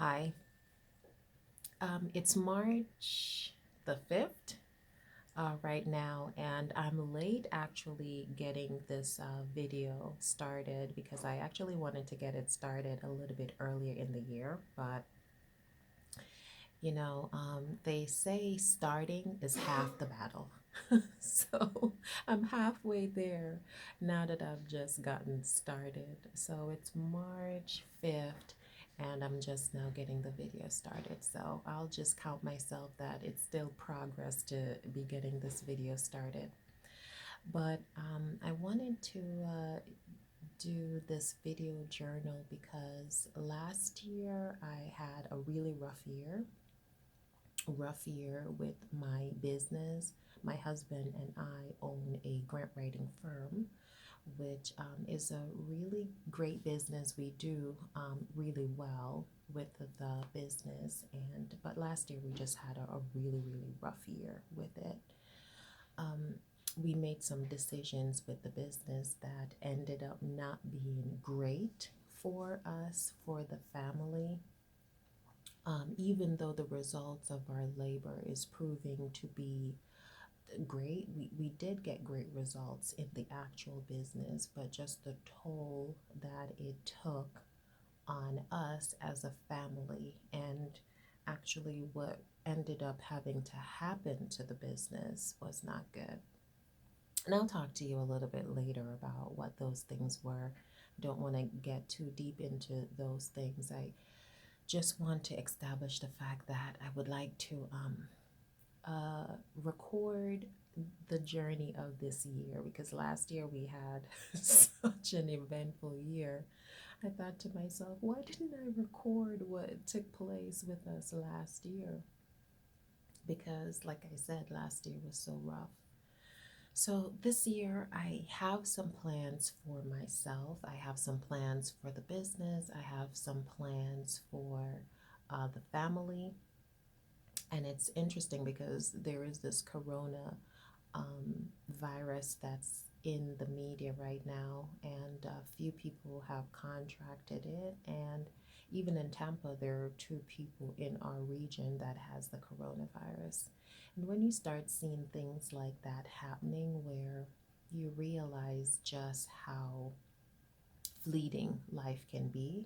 Hi, it's March the 5th right now, and I'm late actually getting this video started because I actually wanted to get it started a little bit earlier in the year. But they say starting is half the battle. So I'm halfway there now that I've just gotten started. So it's March 5th and I'm just now getting the video started. So I'll just count myself that it's still progress to be getting this video started. But I wanted to do this video journal because last year I had a really rough year with my business. My husband and I own a grant writing firm, which is a really great business. We do really well with the business, and but last year we just had a really rough year with it. Um, we made some decisions with the business that ended up not being great for us, for the family, even though the results of our labor is proving to be great. We did get great results in the actual business, but just the toll that it took on us as a family, and actually what ended up having to happen to the business was not good. And I'll talk to you a little bit later about what those things were. Don't want to get too deep into those things. I just want to establish the fact that I would like to record the journey of this year, because last year we had such an eventful year. I thought to myself, why didn't I record what took place with us last year? Because, like I said, last year was so rough. So, this year I have some plans for myself. I have some plans for the business. I have some plans for the family. And it's interesting because there is this corona virus that's in the media right now, and a few people have contracted it. And even in Tampa, there are two people in our region that has the coronavirus. And when you start seeing things like that happening, where you realize just how fleeting life can be,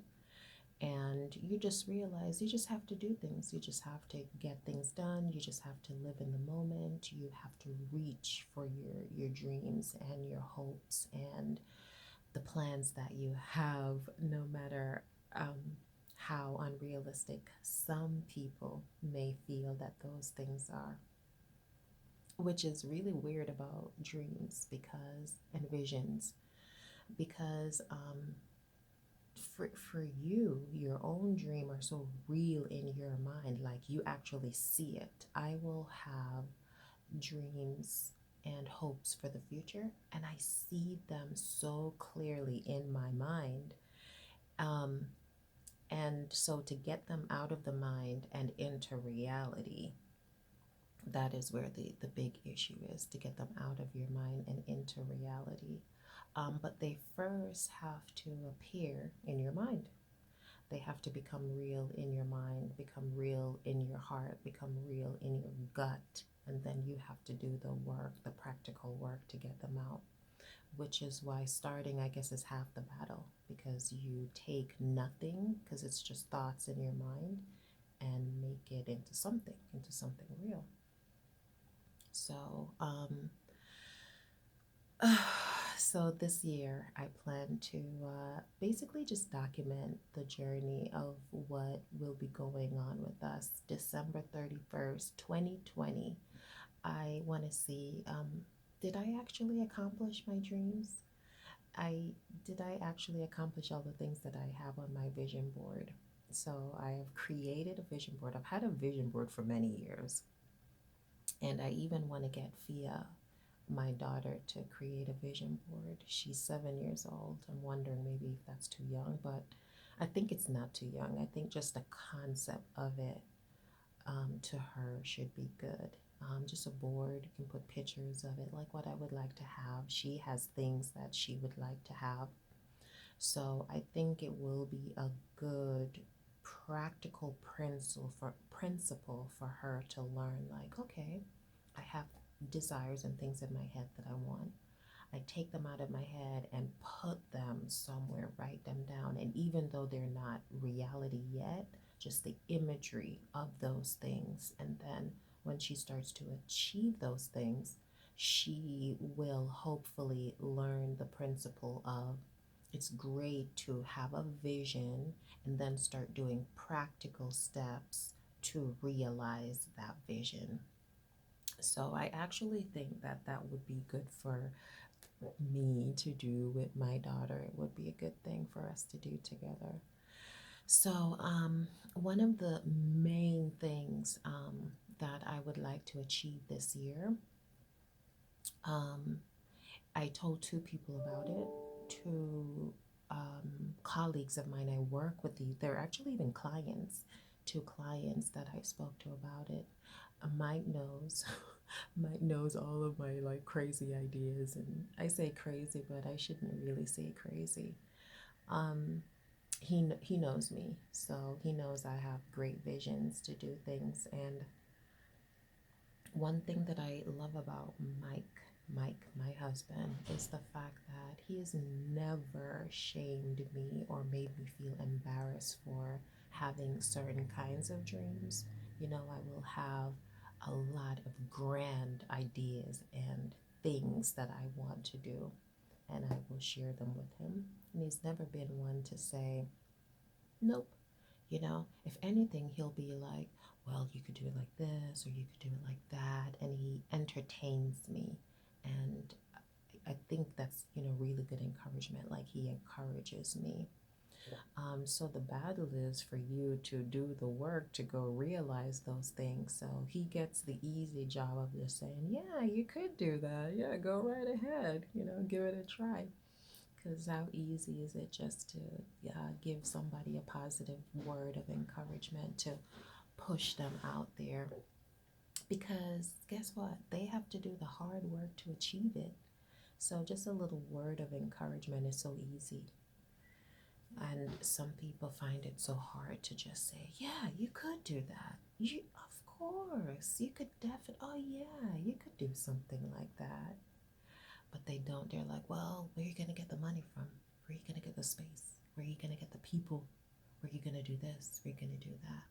and you just realize you just have to do things, you just have to get things done, you just have to live in the moment, you have to reach for your dreams and your hopes and the plans that you have, no matter how unrealistic some people may feel that those things are, which is really weird about dreams because and visions, because for you, your own dream are so real in your mind, like you actually see it. I will have dreams and hopes for the future, and I see them so clearly in my mind. Um, and so to get them out of the mind and into reality, that is where the big issue is, to get them out of your mind and into reality. But they first have to appear in your mind. They have to become real in your mind, become real in your heart, become real in your gut. And then you have to do the work, the practical work to get them out, which is why starting, I guess, is half the battle, because you take nothing, because it's just thoughts in your mind, and make it into something real. So, so this year, I plan to basically just document the journey of what will be going on with us. December 31st, 2020. I want to see, did I actually accomplish my dreams? Did I actually accomplish all the things that I have on my vision board? So I have created a vision board. I've had a vision board for many years, and I even want to get Fia, my daughter, to create a vision board. She's 7 years old. I'm wondering maybe if that's too young, but I think it's not too young. I think just the concept of it to her should be good. Just a board, you can put pictures of it, like what I would like to have. She has things that she would like to have. So I think it will be a good practical principle for her to learn, like, okay, I have desires and things in my head that I want. I take them out of my head and put them somewhere, write them down. And even though they're not reality yet, just the imagery of those things. And then when she starts to achieve those things, she will hopefully learn the principle of it's great to have a vision and then start doing practical steps to realize that vision. So I actually think that that would be good for me to do with my daughter. It would be a good thing for us to do together. So, one of the main things that I would like to achieve this year, um, I told two people about it, two colleagues of mine I work with. They're actually even clients, two clients that I spoke to about it. Mike knows. Mike knows all of my like crazy ideas, and I say crazy, but I shouldn't really say crazy. Um, he knows me, so he knows I have great visions to do things. And one thing that I love about Mike, my husband, is the fact that he has never shamed me or made me feel embarrassed for having certain kinds of dreams. You know, I will have a lot of grand ideas and things that I want to do, and I will share them with him. And he's never been one to say, nope. You know, if anything, he'll be like, well, you could do it like this or you could do it like that. And he entertains me. And I think that's, really good encouragement. Like he encourages me. So the battle is for you to do the work to go realize those things. So he gets the easy job of just saying, yeah, you could do that. Yeah, go right ahead. Give it a try. Because how easy is it just to give somebody a positive word of encouragement to push them out there? Because guess what? They have to do the hard work to achieve it. So just a little word of encouragement is so easy. And some people find it so hard to just say, yeah, you could do that. Of course, you could definitely, oh yeah, you could do something like that. But they don't. They're like, well, where are you going to get the money from? Where are you going to get the space? Where are you going to get the people? Where are you going to do this? Where are you going to do that?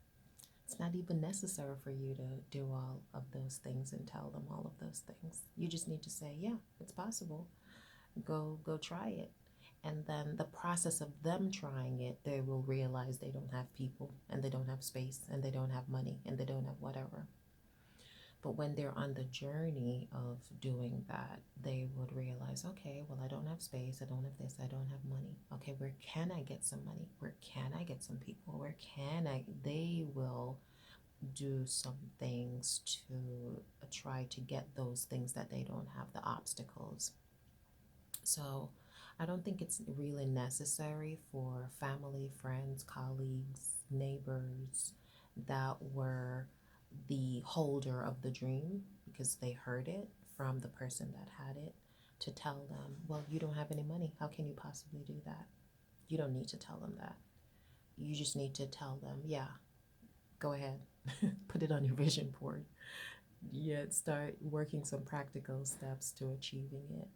It's not even necessary for you to do all of those things and tell them all of those things. You just need to say, yeah, it's possible. Go try it. And then the process of them trying it, they will realize they don't have people and they don't have space and they don't have money and they don't have whatever. But when they're on the journey of doing that, they would realize, okay, well, I don't have space, I don't have this, I don't have money. Okay, where can I get some money? Where can I get some people? Where can I? They will do some things to try to get those things that they don't have, the obstacles. So I don't think it's really necessary for family, friends, colleagues, neighbors that were the holder of the dream because they heard it from the person that had it to tell them, well, you don't have any money. How can you possibly do that? You don't need to tell them that. You just need to tell them, yeah, go ahead, put it on your vision board. Yet start working some practical steps to achieving it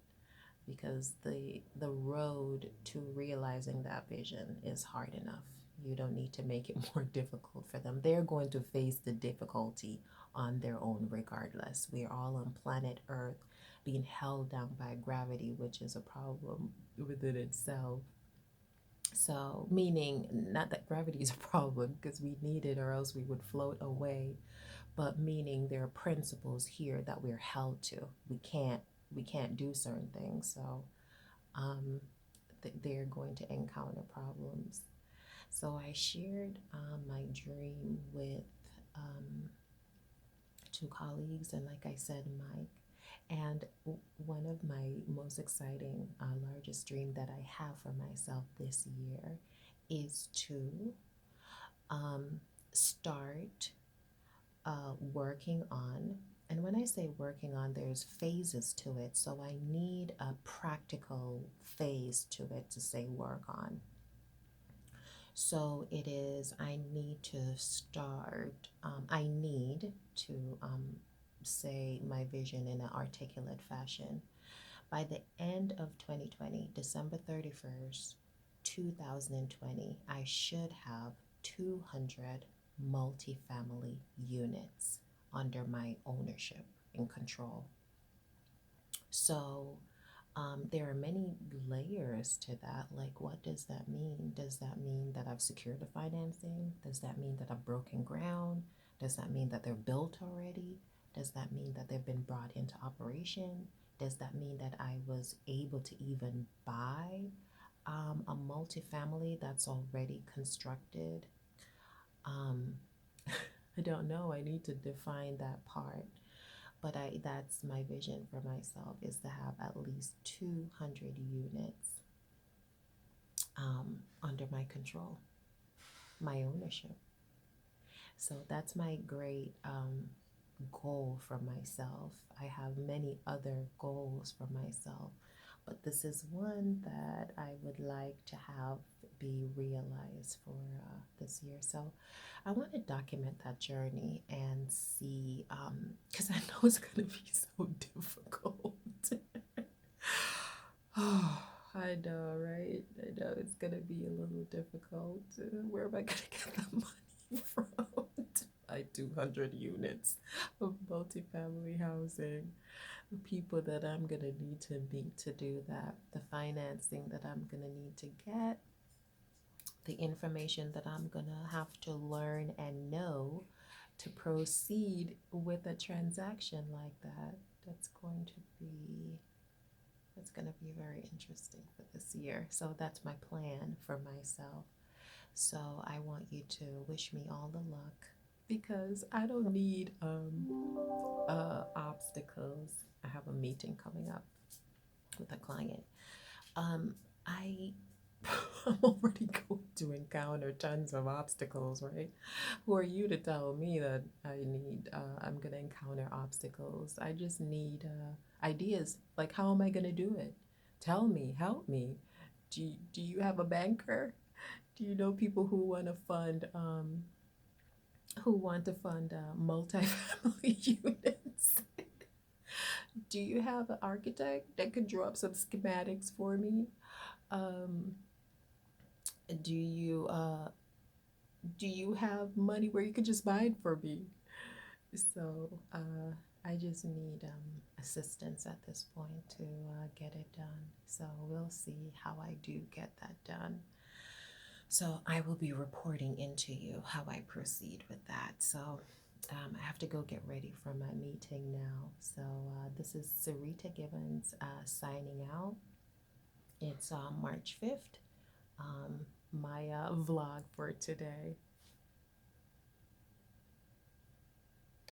because the road to realizing that vision is hard enough. You don't need to make it more difficult for them. They're going to face the difficulty on their own regardless. We're all on planet Earth being held down by gravity, which is a problem within itself. So, meaning not that gravity is a problem because we need it or else we would float away, but meaning there are principles here that we're held to. We can't do certain things. So, um, they're going to encounter problems. So I shared my dream with um, two colleagues, and like I said, Mike. And one of my most exciting, largest dream that I have for myself this year is to start working on. And when I say working on, there's phases to it. So I need a practical phase to it to say work on. So it is, I need to start, I need to say my vision in an articulate fashion. By the end of 2020, December 31st, 2020, I should have 200 multifamily units under my ownership and control. So there are many layers to that. Like, what does that mean? Does that mean that I've secured the financing? Does that mean that I've broken ground? Does that mean that they're built already? Does that mean that they've been brought into operation? Does that mean that I was able to even buy a multifamily that's already constructed? Um, I don't know. I need to define that part. But that's my vision for myself, is to have at least 200 units under my control, my ownership. So that's my great goal for myself. I have many other goals for myself, but this is one that I would like to have be realized for this year. So I want to document that journey and see, because I know it's going to be so difficult. Oh, I know, right? I know it's going to be a little difficult. Where am I going to get the money from to buy 200 units of multifamily housing? The people that I'm going to need to meet to do that, the financing that I'm going to need to get, the information that I'm going to have to learn and know to proceed with a transaction like that. That's going to be that's going to be very interesting for this year. So that's my plan for myself. So I want you to wish me all the luck, because I don't need obstacles. I have a meeting coming up with a client. I I'm already going to encounter tons of obstacles, right? Who are you to tell me that I'm going to encounter obstacles? I just need ideas. Like, how am I going to do it? Tell me, help me. Do you have a banker? Do you know people who want to fund multifamily units? Do you have an architect that could draw up some schematics for me? Um, do you do you have money where you could just buy it for me? So I just need assistance at this point to get it done. So we'll see how I do get that done. So I will be reporting into you how I proceed with that. So I have to go get ready for my meeting now. So this is Sarita Gibbons signing out. It's March 5th. My vlog for today.